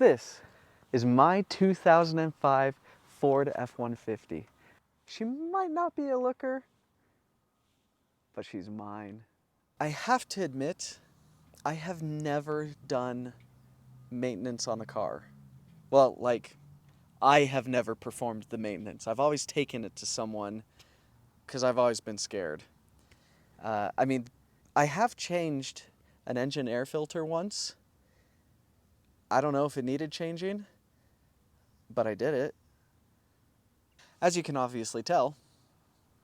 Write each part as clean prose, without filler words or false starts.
This is my 2005 Ford F-150. She might not be a looker, but she's mine. I have to admit, I have never done maintenance on a car. Well, like, I have never performed the maintenance. I've always taken it to someone because I've always been scared. I mean, I have changed an engine air filter once. I don't know if it needed changing, but I did it. As you can obviously tell,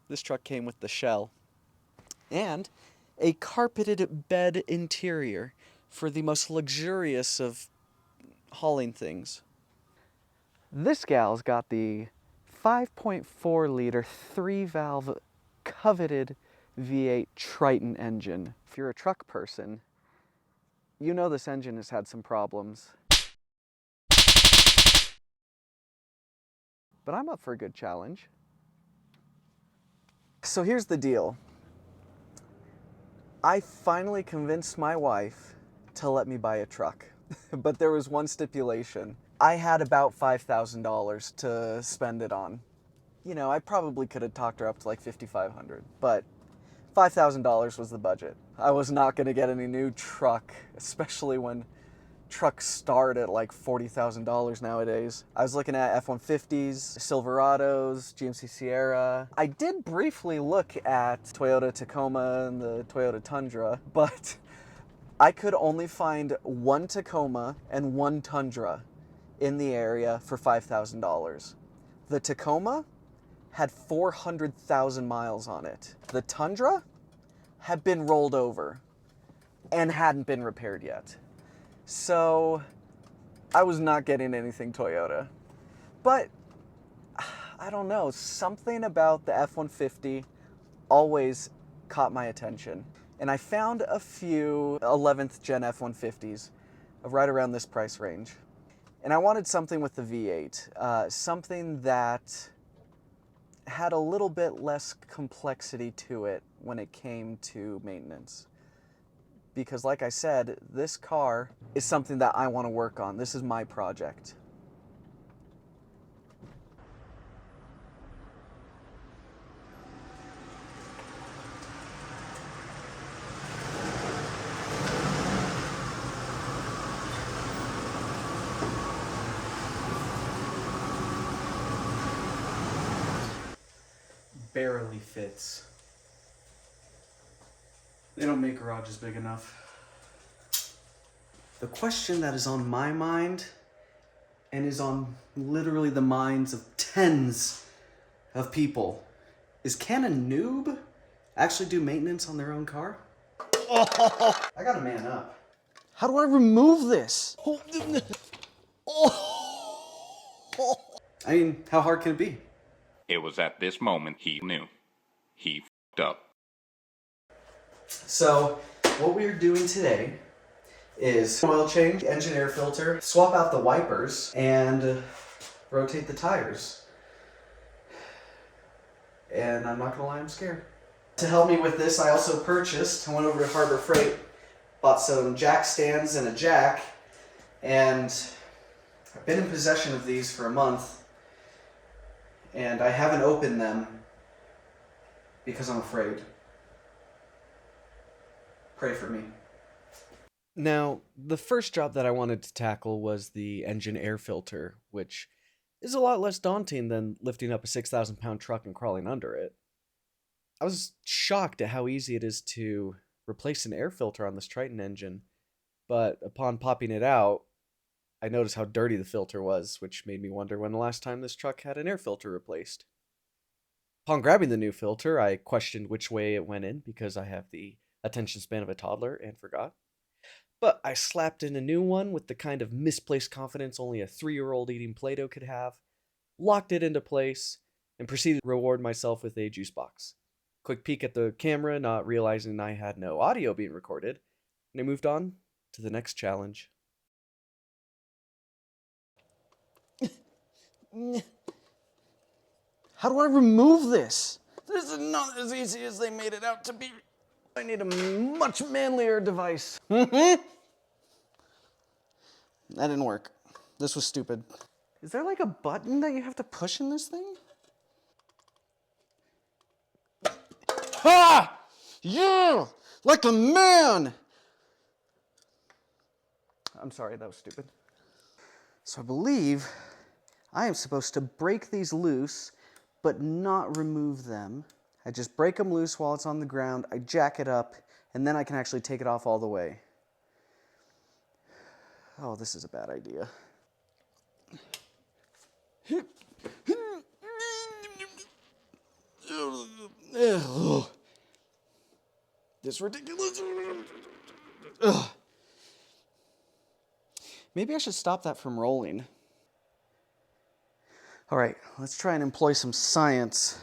this truck came with the shell and a carpeted bed interior for the most luxurious of hauling things. This gal's got the 5.4 liter 3-valve coveted V8 Triton engine. If you're a truck person, you know this engine has had some problems. But I'm up for a good challenge. So here's the deal. I finally convinced my wife to let me buy a truck, but there was one stipulation. I had about $5,000 to spend it on. You know, I probably could have talked her up to like $5,500, but $5,000 was the budget. I was not gonna get any new truck, especially when trucks start at like $40,000 nowadays. I was looking at F-150s, Silverados, GMC Sierra. I did briefly look at Toyota Tacoma and the Toyota Tundra, but I could only find one Tacoma and one Tundra in the area for $5,000. The Tacoma had 400,000 miles on it. The Tundra had been rolled over and hadn't been repaired yet. So I was not getting anything Toyota. But I don't know, something about the F-150 always caught my attention. And I found a few 11th gen F-150s right around this price range. And I wanted something with the V8, something that had a little bit less complexity to it when it came to maintenance. Because like I said, this car is something that I want to work on. This is my project. Barely fits. They don't make garages big enough. The question that is on my mind, and is on literally the minds of tens of people, is can a noob actually do maintenance on their own car? Oh, I gotta man up. How do I remove this? I mean, how hard can it be? It was at this moment he knew. He f***ed up. So, what we're doing today is oil change, engine air filter, swap out the wipers, and rotate the tires. And I'm not gonna lie, I'm scared. To help me with this, I also I went over to Harbor Freight, bought some jack stands and a jack, and I've been in possession of these for a month, and I haven't opened them because I'm afraid. Pray for me. Now, the first job that I wanted to tackle was the engine air filter, which is a lot less daunting than lifting up a 6,000-pound truck and crawling under it. I was shocked at how easy it is to replace an air filter on this Triton engine, but upon popping it out, I noticed how dirty the filter was, which made me wonder when the last time this truck had an air filter replaced. Upon grabbing the new filter, I questioned which way it went in because I have the attention span of a toddler and forgot. But I slapped in a new one with the kind of misplaced confidence only a 3-year-old eating Play-Doh could have, locked it into place, and proceeded to reward myself with a juice box. Quick peek at the camera, not realizing I had no audio being recorded, and I moved on to the next challenge. How do I remove this? This is not as easy as they made it out to be. I need a much manlier device. That didn't work. This was stupid. Is there like a button that you have to push in this thing? Ah! Yeah! Like a man! I'm sorry, that was stupid. So I believe I am supposed to break these loose, but not remove them. I just break them loose while it's on the ground, I jack it up, and then I can actually take it off all the way. Oh, this is a bad idea. This is ridiculous. Ugh. Maybe I should stop that from rolling. All right, let's try and employ some science.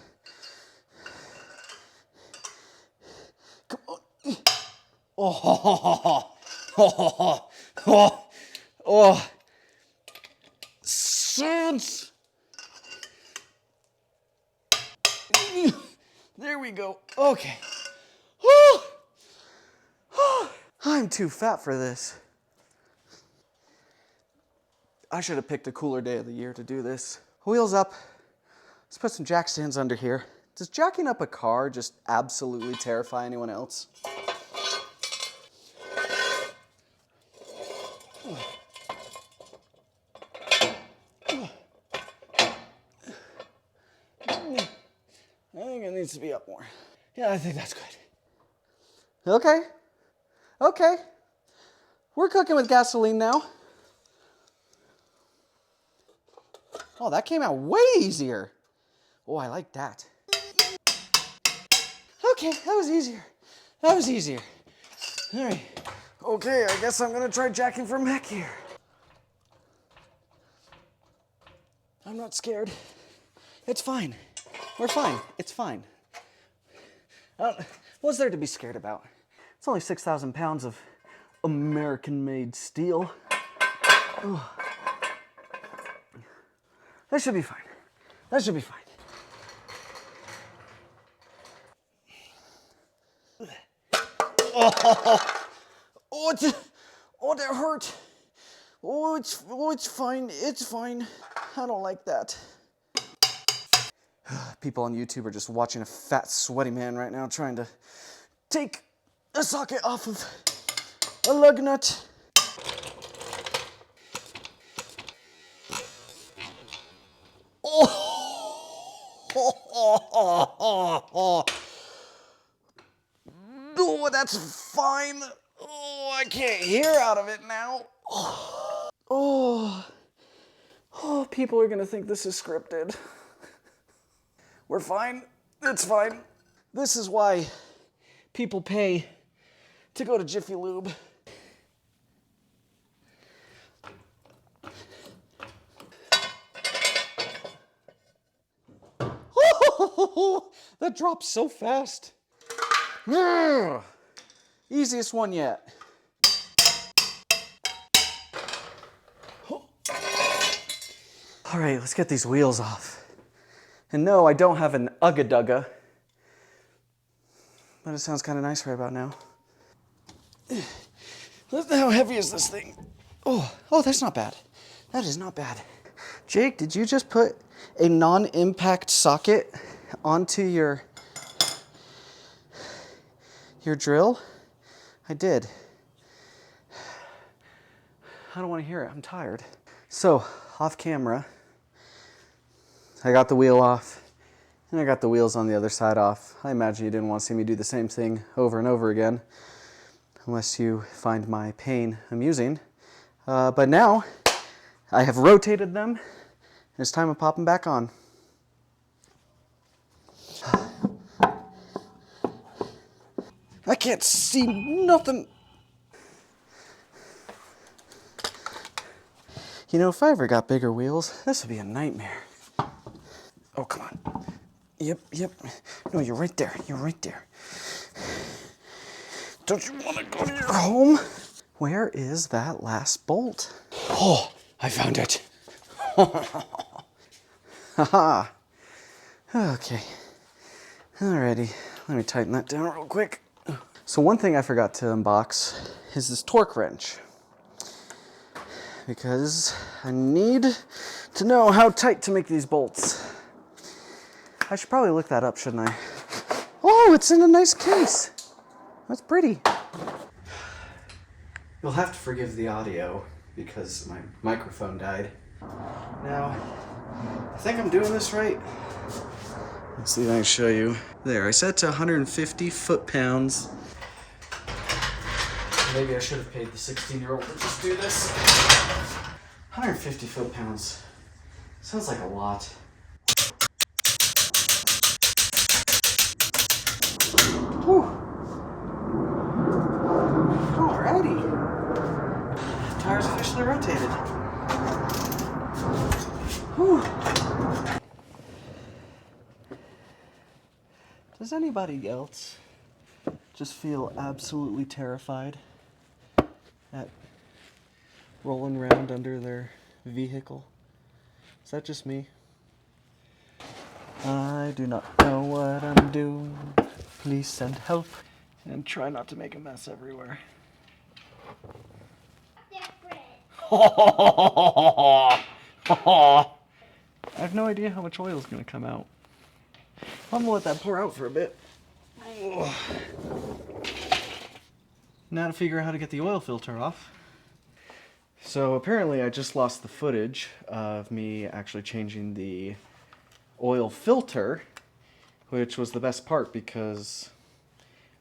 Come on. Oh, oh, oh, oh. Science. There we go. Okay. I'm too fat for this. I should have picked a cooler day of the year to do this. Wheels up. Let's put some jack stands under here. Does jacking up a car just absolutely terrify anyone else? I think it needs to be up more. Yeah, I think that's good. Okay. Okay. We're cooking with gasoline now. Oh, that came out way easier. Oh, I like that. Okay, that was easier. That was easier. All right. Okay, I guess I'm gonna try jacking from back here. I'm not scared. It's fine. We're fine. It's fine. What's there to be scared about? It's only 6,000 pounds of American-made steel. Ugh. That should be fine. That should be fine. Oh, that hurt. Oh, it's fine. It's fine. I don't like that. People on YouTube are just watching a fat, sweaty man right now trying to take a socket off of a lug nut. Oh, that's fine. Oh, I can't hear out of it now. Oh, people are gonna think this is scripted. We're fine. It's fine. This is why people pay to go to Jiffy Lube. That drops so fast. Easiest one yet. All right, let's get these wheels off. And no, I don't have an Ugga-Dugga, but it sounds kind of nice right about now. How heavy is this thing? Oh, that's not bad. That is not bad. Jake, did you just put a non-impact socket onto your drill? I did. I don't want to hear it. I'm tired. So, off camera, I got the wheel off, and I got the wheels on the other side off. I imagine you didn't want to see me do the same thing over and over again, unless you find my pain amusing. But now, I have rotated them, and it's time to pop them back on. I can't see nothing. You know, if I ever got bigger wheels, this would be a nightmare. Oh, come on. Yep. No, you're right there. You're right there. Don't you want to go to your home? Where is that last bolt? Oh, I found it. Haha. Okay. Alrighty. Let me tighten that down real quick. So one thing I forgot to unbox is this torque wrench. because I need to know how tight to make these bolts. I should probably look that up, shouldn't I? Oh, it's in a nice case. That's pretty. You'll have to forgive the audio because my microphone died. Now, I think I'm doing this right. Let's see if I can show you. There, I set it to 150 foot-pounds. Maybe I should have paid the 16-year-old to just do this. 150 foot-pounds. Sounds like a lot. Whew. Alrighty. Tires officially rotated. Whew. Does anybody else just feel absolutely terrified at rolling around under their vehicle? Is that just me? I do not know what I'm doing. Please send help. And try not to make a mess everywhere. I have no idea how much oil is going to come out. I'm going to let that pour out for a bit. Now to figure out how to get the oil filter off. So apparently I just lost the footage of me actually changing the oil filter, which was the best part because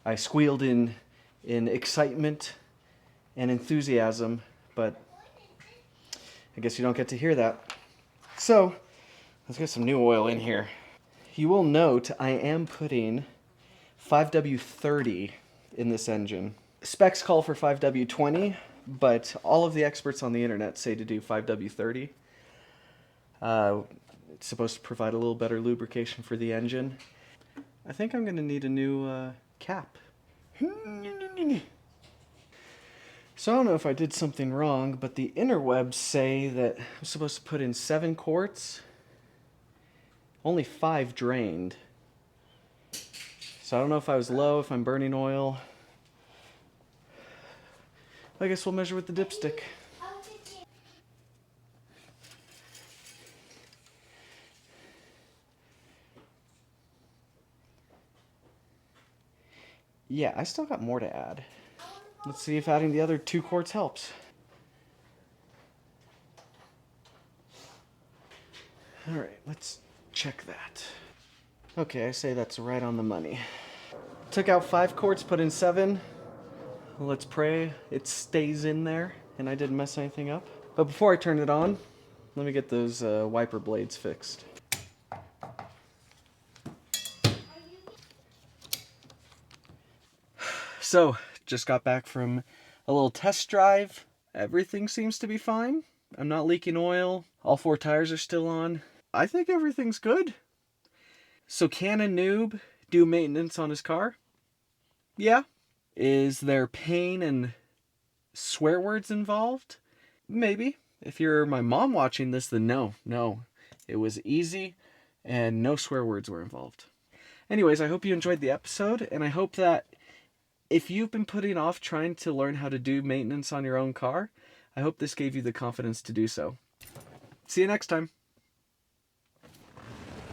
I squealed in excitement and enthusiasm, but I guess you don't get to hear that. So let's get some new oil in here. You will note I am putting 5W30 in this engine. Specs call for 5W20, but all of the experts on the internet say to do 5W30. It's supposed to provide a little better lubrication for the engine. I think I'm going to need a new cap. So I don't know if I did something wrong, but the interwebs say that I'm supposed to put in 7 quarts. Only 5 drained. So I don't know if I was low, if I'm burning oil. I guess we'll measure with the dipstick. Yeah, I still got more to add. Let's see if adding the other 2 quarts helps. Alright, let's check that. Okay, I say that's right on the money. Took out 5 quarts, put in 7. Let's pray it stays in there and I didn't mess anything up. But before I turn it on, let me get those wiper blades fixed. So, just got back from a little test drive. Everything seems to be fine. I'm not leaking oil. All 4 tires are still on. I think everything's good. So can a noob do maintenance on his car? Yeah. Is there pain and swear words involved? Maybe. If you're my mom watching this, then no. It was easy and no swear words were involved. Anyways, I hope you enjoyed the episode, and I hope that if you've been putting off trying to learn how to do maintenance on your own car, I hope this gave you the confidence to do so. See you next time.